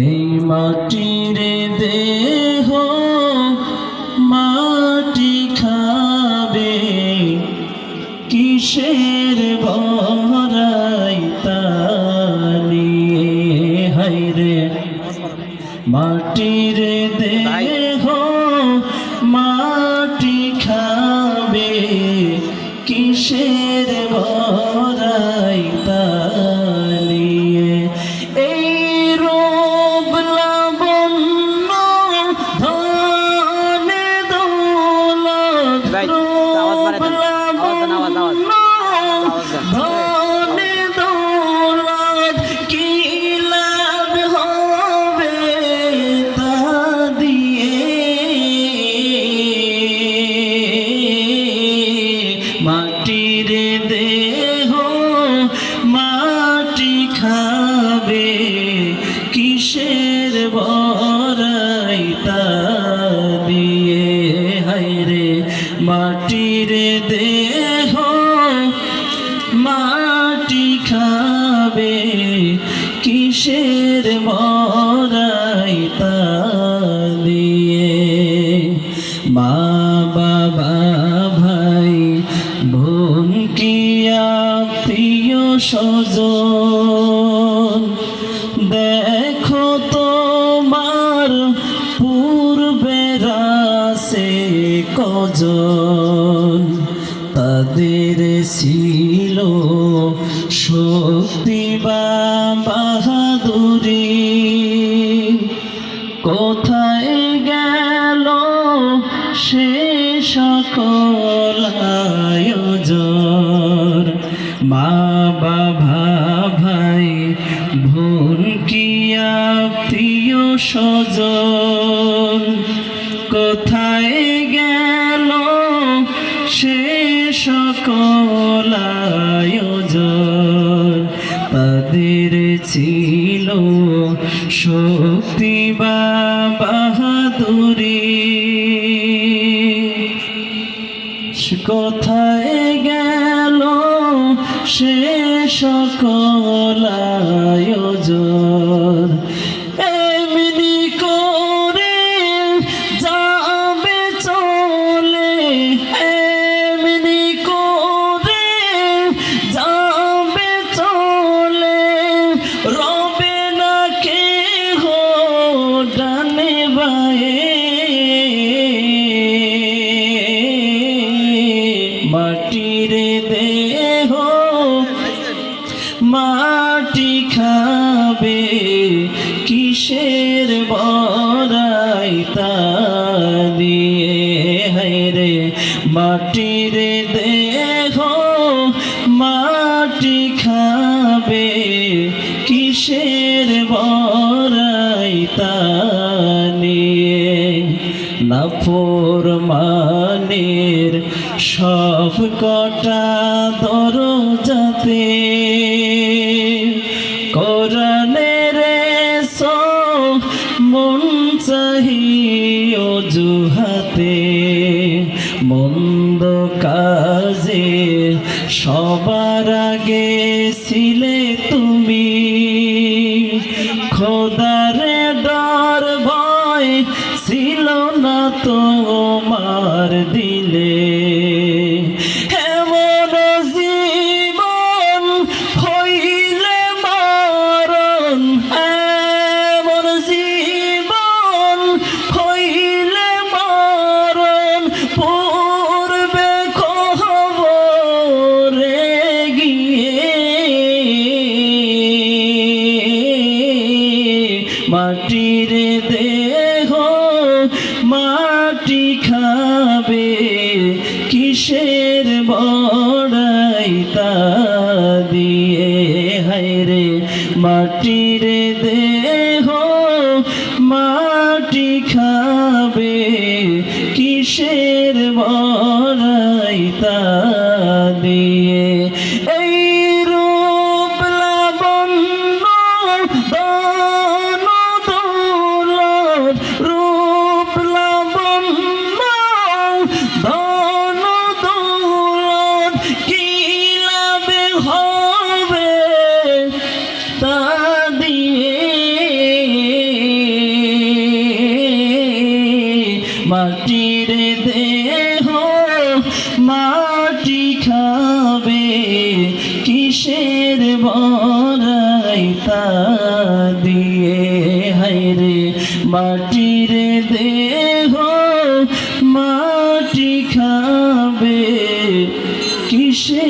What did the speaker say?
এই মাটির দেহ মাটি খাবে, কিসের বড়াই তা নিয়ে। হায়রে মাটির দেহ মাটি খাবে, কিসের বড়াই তা নিয়ে। এই রূপ লাবণ্য ধনে দৌলত, রূপ লাবণ্য ধনে দৌলত, কি লাভ হবে তা দিয়ে। মাটির দেহ মাটি খাবে, কিসের বড়াই তা দিয়ে। হায়রে মাটির দেহ মাটি খাবে, কিসের বড়াই তা দিয়ে। মা বাবা ভাই বোন কি আত্মীয় স্বজন, দেখো তোমার পূর্বের আছে কজন। তাদের ছিল শক্তি বা বাহাদুরি, কোথায় গেল সে সকল আয়োজন। মা বাবা ভাই বোন কি আত্মীয় স্বজন, কোথায় গেল সে সকল আয়োজন। তাদের ছিল শক্তি বা বাহাদুরি, কোথায় গেল সে সকল আয়োজন। এমনি করে যাবে চলে, এমনি করে যাবে চলে, রবে না কেহ ডানে বায়ে। মাটির দেহ মাটি খাবে, কিসের বড়াই তা দিয়ে। হায়রে মাটির দেহ মাটি খাবে, কিসের বড়াই তা নিয়ে। নাফরমানের সব কটা দরজাতে, কোরআনের মন চাহি অজুহাতে। মন্দ কাজে সবার আগে ছিলে তুমি, খোদার ডর ভয় ছিল না তোমার দিলে। এমন জীবন হইলে মরণ, এমন জীবন হইলে মরণ, পূর্বে খবরে গিয়ে। মাটির দেহ মাটি খাবে, কিসের বড়াই তা দিয়ে। হায়রে মাটির দেহ মাটি খাবে, কিসের বড়াই তা দিয়ে। এই রূপ লাবণ্য ধন দৌলত, রূপ লাবণ্য ধন দৌলত, কি লাভ মাটির দেহ মাটি খাবে কিসের বড়াই তা দিয়ে হায়রে মাটির দেহ মাটি খাবে কিসের